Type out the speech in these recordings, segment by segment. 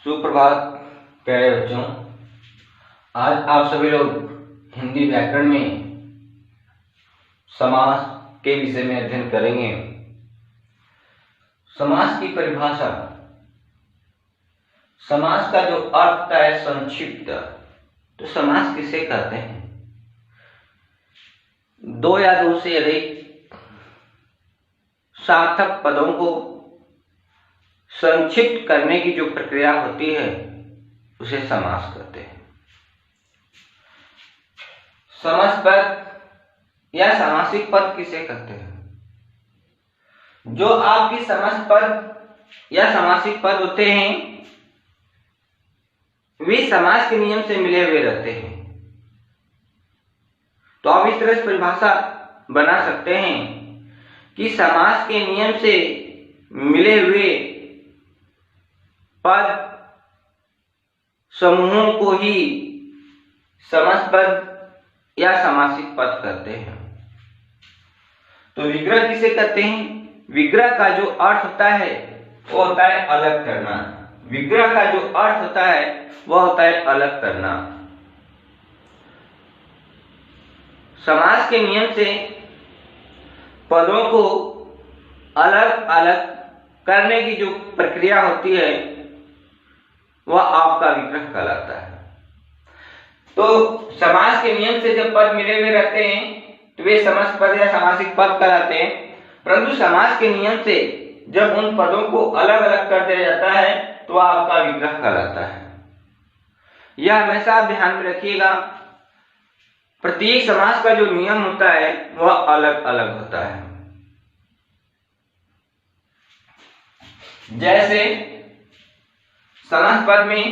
सुप्रभात प्यारे बच्चों। आज आप सभी लोग हिंदी व्याकरण में समास के विषय में अध्ययन करेंगे। समास की परिभाषा। समास का जो अर्थ होता है संक्षिप्त, तो समास किसे कहते हैं? दो या दो से अधिक सार्थक पदों को संक्षिप्त करने की जो प्रक्रिया होती है उसे समास कहते हैं। समास पद या समासिक पद किसे कहते हैं? जो आपकी समास पद या समासिक पद होते हैं वे समास के नियम से मिले हुए रहते हैं। तो आप इस तरह से परिभाषा बना सकते हैं कि समास के नियम से मिले हुए पद समूहों को ही समास पद या समासिक पद कहते हैं। तो विग्रह किसे कहते हैं? विग्रह का जो अर्थ होता है वो होता है अलग करना। विग्रह का जो अर्थ होता है वह होता है अलग करना। समास के नियम से पदों को अलग अलग करने की जो प्रक्रिया होती है वह आपका विग्रह कहलाता है। तो समास के नियम से जब पद मिले हुए रहते हैं तो वे समास पद या समासिक पद कहलाते हैं, परंतु समास के नियम से जब उन पदों को अलग अलग कर दिया जाता है तो आपका विग्रह कहलाता है। यह हमेशा आप ध्यान में रखिएगा। प्रत्येक समास का जो नियम होता है वह अलग अलग होता है। जैसे समास पद में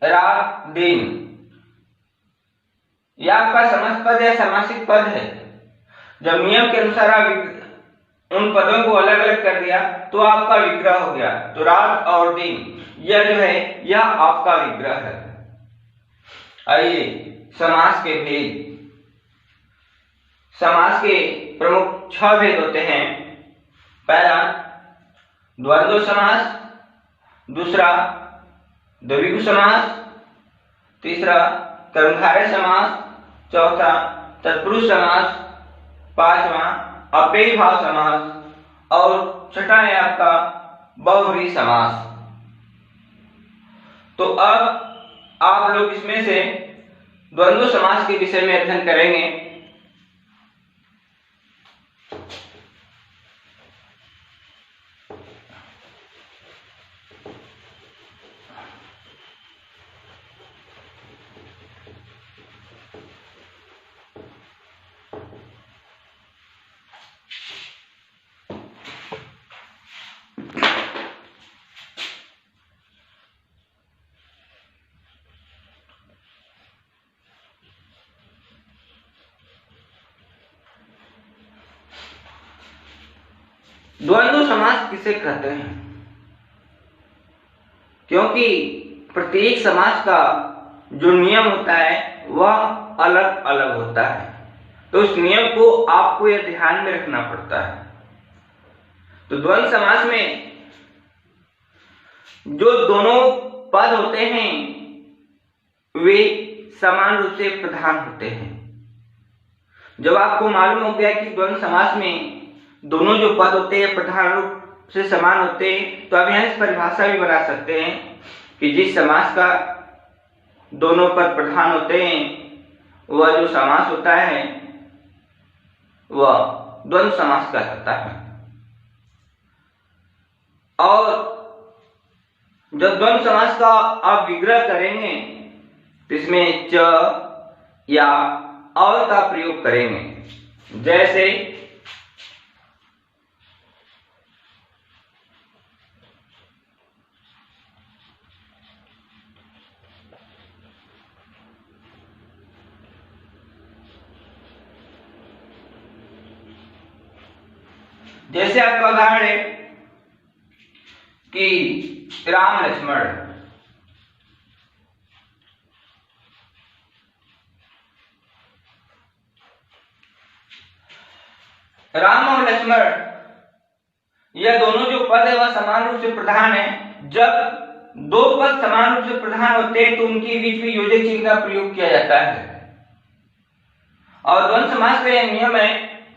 रात दिन, यह आपका समास पद या समासिक पद है। जब नियम के अनुसार आप उन पदों को अलग अलग कर दिया तो आपका विग्रह हो गया। तो रात और दिन यह जो है यह आपका विग्रह है। आइए समास के भेद। समास के प्रमुख 6 भेद होते हैं। पहला द्वंद्व समास, दूसरा द्विगु समास, तीसरा कर्मधारय समास, चौथा तत्पुरुष समास, पांचवा अव्ययी भाव समास और छठा है आपका बहुव्रीहि समास। तो अब आप लोग इसमें से द्वंद्व समास के विषय में अध्ययन करेंगे। द्वंद्व समास किसे कहते हैं? क्योंकि प्रत्येक समास का जो नियम होता है वह अलग अलग होता है, तो उस नियम को आपको यह ध्यान में रखना पड़ता है। तो द्वंद्व समास में जो दोनों पद होते हैं वे समान रूप से प्रधान होते हैं। जब आपको मालूम हो गया कि द्वंद्व समास में दोनों जो पद होते हैं प्रधान रूप से समान होते हैं, तो आप यहाँ इस परिभाषा भी बना सकते हैं कि जिस समास का दोनों पद प्रधान होते हैं वह जो समास होता है वह द्वंद्व समास कहलाता है। और जब द्वंद्व समास का आप विग्रह करेंगे तो इसमें च या और का प्रयोग करेंगे। जैसे आपका उदाहरण है कि राम लक्ष्मण। राम और लक्ष्मण यह दोनों जो पद है वह समान रूप से प्रधान है। जब दो पद समान रूप से प्रधान होते हैं तो उनके बीच में योजक चिन्ह का प्रयोग किया जाता है। और द्वंद्व समास का यह नियम है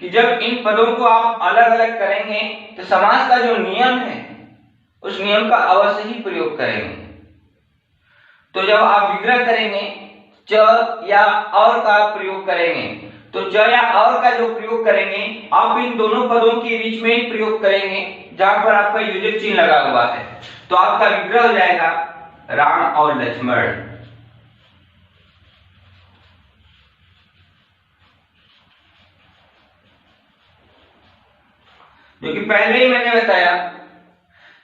कि जब इन पदों को आप अलग अलग करेंगे तो समास का जो नियम है उस नियम का अवश्य ही प्रयोग करेंगे। तो जब आप विग्रह करेंगे च या और का प्रयोग करेंगे तो च या और का जो प्रयोग करेंगे आप इन दोनों पदों के बीच में ही प्रयोग करेंगे जहां पर आपका योजक चिन्ह लगा हुआ है। तो आपका विग्रह हो जाएगा राम और लक्ष्मण। क्योंकि पहले ही मैंने बताया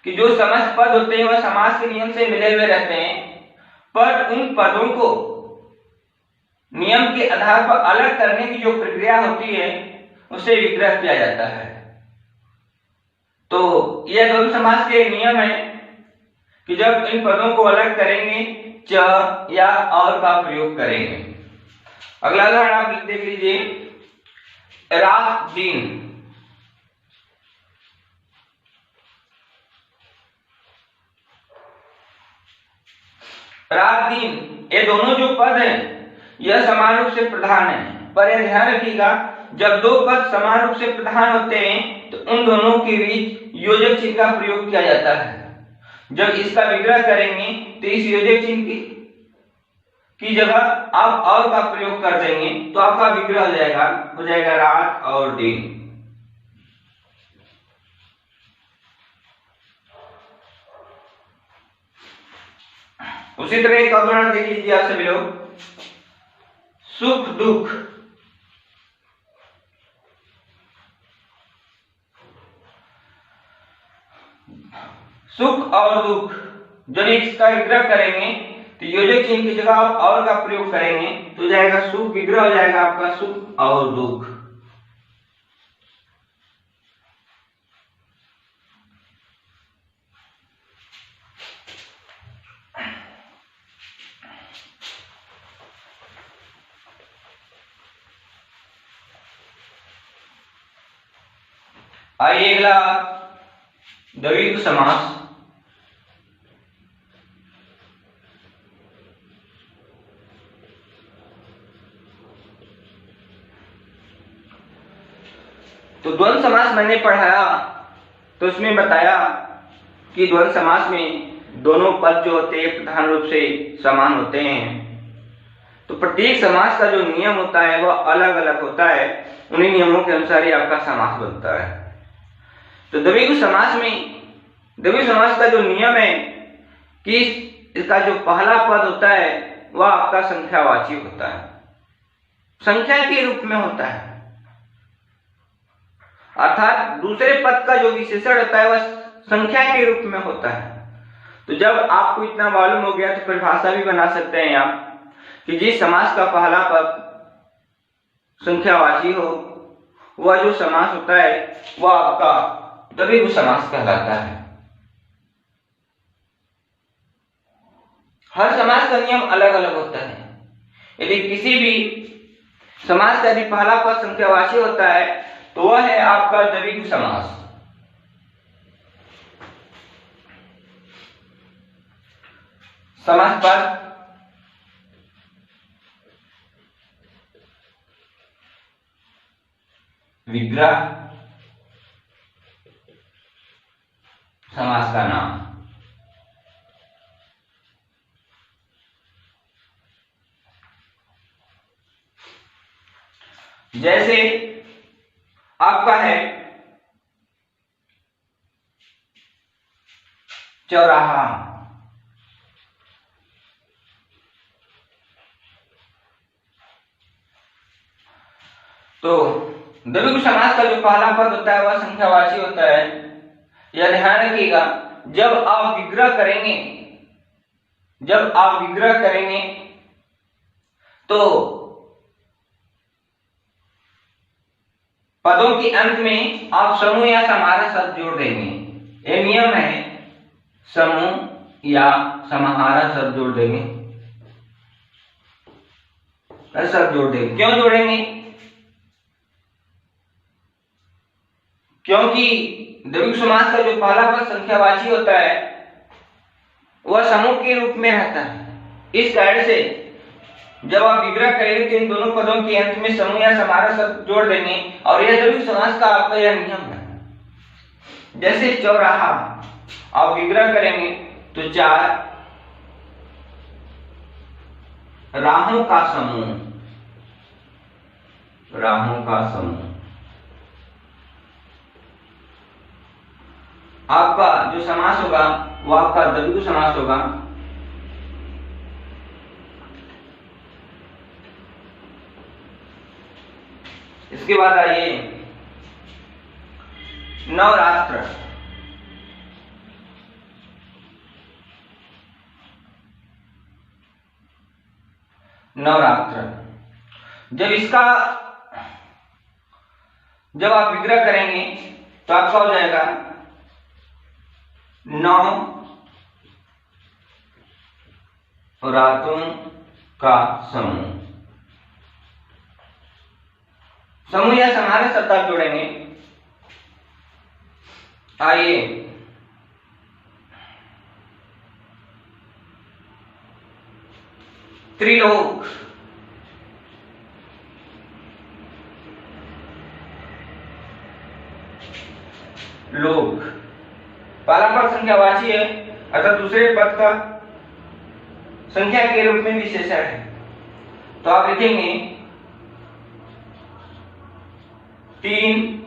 कि जो समस्त पद होते हैं वह समास के नियम से मिले हुए रहते हैं, पर उन पदों को नियम के आधार पर अलग करने की जो प्रक्रिया होती है उसे विग्रह किया जाता है। तो यह द्वंद्व समास के नियम है कि जब इन पदों को अलग करेंगे च या और का प्रयोग करेंगे। अगला उदाहरण आप देख लीजिए, रात दिन। रात दिन ये दोनों जो पद हैं यह समान रूप से प्रधान है, पर यह ध्यान रखिएगा जब दो पद समान रूप से प्रधान होते हैं तो उन दोनों के बीच योजक चिन्ह का प्रयोग किया जाता है। जब इसका विग्रह करेंगे तो इस योजक चिन्ह की जगह आप और का प्रयोग कर देंगे तो आपका विग्रह हो जाएगा रात और दिन। उसी तरह एक उदाहरण देख लीजिए आप सभी लोग, सुख दुख। सुख और दुख जब इसका विग्रह करेंगे तो योजक चिन्ह की जगह आप और का प्रयोग करेंगे तो जाएगा सुख, विग्रह हो जाएगा आपका सुख और दुख। आइए अगला द्वंद्व समास। तो द्वंद्व समास मैंने पढ़ाया तो उसमें बताया कि द्वंद्व समास में दोनों पद जो होते हैं प्रधान रूप से समान होते हैं। तो प्रत्येक समास का जो नियम होता है वह अलग अलग होता है, उन्हीं नियमों के अनुसार ही आपका समास बनता है। तो द्वंद्व समास का जो नियम है कि इसका जो पहला पद होता है वह आपका संख्यावाची होता है, संख्या के रूप में होता है, अर्थात दूसरे पद का जो विशेषण होता है वह संख्या के रूप में होता है। तो जब आपको इतना मालूम हो गया तो परिभाषा भी बना सकते हैं आप कि जिस समास का पहला पद संख्यावाची हो वह जो समास होता है वह आपका द्वंद्व समास कहलाता है। हर समास का नियम अलग अलग होता है। यदि किसी भी समास का यदि पहला पद संख्यावाची होता है तो वह है आपका द्वंद्व समास। समास पद विग्रह समास का नाम। जैसे आपका है चौराहा, तो द्वंद्व समास का जो पहला पद होता है वह संख्यावाची होता है। यह ध्यान रखिएगा जब आप विग्रह करेंगे तो पदों के अंत में आप समूह या समाहार शब्द जोड़ देंगे। यह नियम है, समूह या समाहार शब्द जोड़ देंगे, शब्द जोड़ देंगे। क्यों जोड़ेंगे? क्योंकि द्वंद्व समास का जो पहला पद संख्यावाची होता है वह समूह के रूप में रहता है। इस कारण से जब आप विग्रह करेंगे तो इन दोनों पदों के अंत में समूह या समारह शब्द जोड़ देंगे और यह जरूर समास का आपका यह नियम है। जैसे चौराहा आप विग्रह करेंगे तो 4 राहों का समूह, राहों का समूह। आपका जो समास होगा वो आपका द्विगु समास होगा। इसके बाद आइए नवरात्र। नवरात्र जब आप विग्रह करेंगे तो आपका हो जाएगा 9 रातों का समूह। समूह या समारह शब्द आप जोड़ेंगे। आइए त्रिलोक। लोक पहला पद संख्यावाची है अर्थात दूसरे पद का संख्या के रूप में विशेषण है, तो आप लिखेंगे 3